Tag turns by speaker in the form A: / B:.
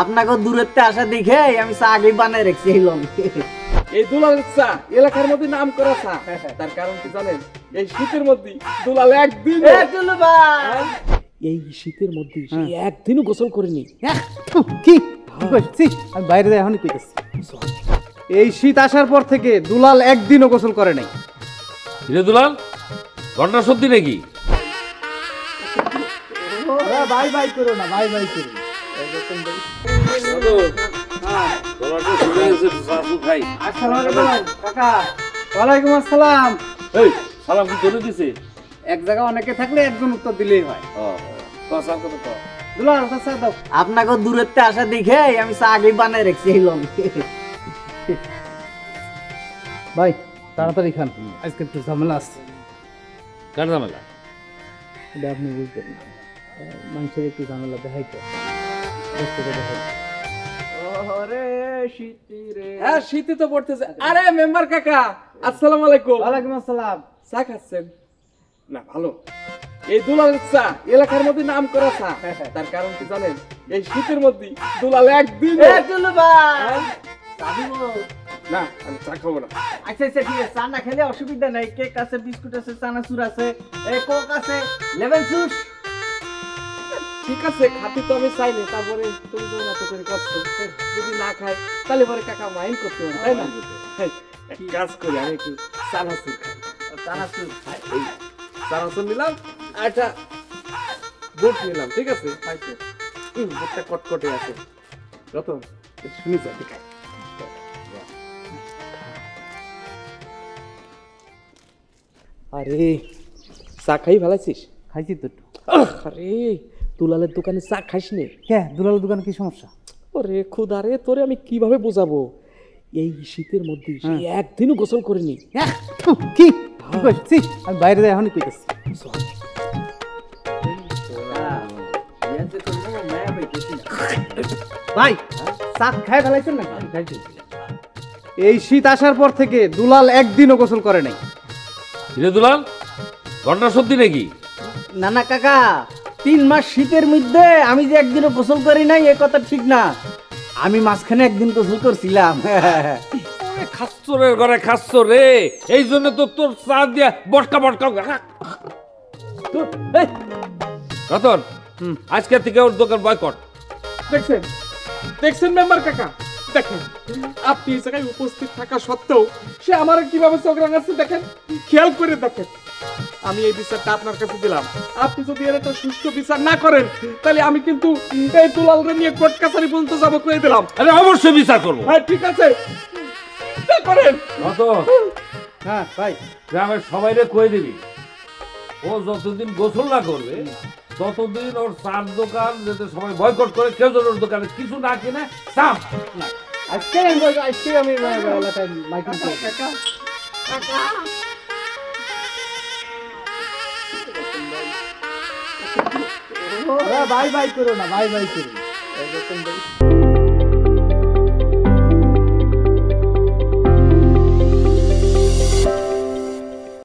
A: আপনাকে দূরত্বে আসা দেখে আমি চা আগে বানায় রেখেছি
B: এই দুলাল চা এলাকার মধ্যে নাম করা চা। তার কারণ কি জানেন? এই শীতের মধ্যে দুলাল একদিন এই শীতের মধ্যে সে একদিনও গোসল করেনি।
C: কি কইছিস? আমি বাইরে যাই এখনই কইতেছি। এই শীত আসার পর থেকে দুলাল একদিনও গোসল করে নাই।
D: রে দুলাল, ঘন্টা সত্যি নাকি?
C: ভাই ভাই করো না, ভাই ভাই করো। কাকা ওয়ালাইকুম আসসালাম।
D: এই সালাম কি করে দিছে?
C: এক জায়গায় অনেকে থাকলে একজন উত্তর দিলেই হয়। দুলাল চা দাও।
A: আপনাকে দূরত্বে আসা দেখে আমি চা আগে বানায় রেখেছি
C: ভাই তাড়াতাড়ি খান, আজকে একটু ঝামেলা আছে।
D: কার ঝামেলা?
C: এটা আপনি বুঝবেন না, মানুষের একটু ঝামেলা দেখাই তো।
B: হ্যাঁ শীতে তো পড়তেছে। আরে মেম্বার কাকা আসসালামু আলাইকুম।
C: ওয়ালাইকুম আসসালাম।
B: চা খাচ্ছেন? না ভালো। এই দুলাল চা এলাকার মধ্যে নাম করা চা। তার কারণ কি জানেন? এই শীতের মধ্যে দুলাল একদিন না আমি চা খাবো না।
A: আচ্ছা আচ্ছা ঠিক আছে, চা না খেলে অসুবিধা নাই। কেক আছে, বিস্কুট আছে, চানাচুর আছে, কোক আছে, লেমন জুস।
B: ঠিক আছে খাতি তো আমি চাইনি, তারপরে তুমি যখন এত করে করছো যদি না খাই তাহলে পরে কাকা মাইন্ড করতে হবে তাই না? এক কাজ করি আমি একটু চানাচুর খাই।
A: চানাচুর
B: এই চানাচুর নিলাম আর একটা বুট নিলাম, ঠিক আছে? বুটটা কটকটে আছে। রতন শুনি যা ঠিক আছে। আরে চা খাই ভালাইছিস?
C: খাইছি তো একটু।
B: আরে দুলালের দোকানে চা খাইস নে?
C: হ্যাঁ, দুলালের দোকানে কি সমস্যা?
B: ওরে খুদা রে, তোরে আমি কিভাবে বোঝাবো? এই শীতের মধ্যে সে একদিনও গোসল করেনি।
C: কি কইছিস? আমি বাইরে যাই এখনই কইতেছি। ভাই চা খাই ফেলাইছেন না? এই শীত আসার পর থেকে দুলাল একদিনও গোসল করে নাই।
D: রে দুলাল, ঘন্টা সত্যি নাকি?
A: না না কাকা, 3 মাস শীতের মধ্যে আমি যে একদিনও গোসল করি নাই এ কথা ঠিক না। আমি মাঝখানে একদিন গোসল করছিলাম।
D: খাচ্ছরের ঘরে খাচ্ছ রে, এই জন্য তো তোর চা দিয়া বটকা বটকা। রতন, আজকে থেকে ওর দোকান বয়কট।
B: দেখছেন দেখছেন মেম্বার কাকা, দেখেন আপনি এই জায়গায় উপস্থিত থাকা সত্ত্বেও সে আমার কিভাবে চোখ রাঙাচ্ছে দেখেন, খেয়াল করে দেখেন। আমি এই বিচারটা আপনার কাছে দিলাম, আপনি যদি এর একটা সুষ্ঠু বিচার না করেন তাহলে আমি কিন্তু এই দুলালরে নিয়ে কোর্ট কাছারি পর্যন্ত যাবো করে দিলাম।
D: আরে অবশ্যই বিচার করবো।
B: হ্যাঁ ঠিক আছে করেন।
D: রতন,
C: হ্যাঁ ভাই,
D: গ্রামের সবাইরে কয়ে দিবি ও যতদিন গোসল না করবে ততদিন ওর চার দোকান যাতে সবাই বয়কট করে, কেউ যেন ওর দোকানে কিছু না কিনে চাপ না।
C: আজকে আমি এলাকায় মাইকিং করব। ভাই ভাই করো না, ভাই ভাই করো।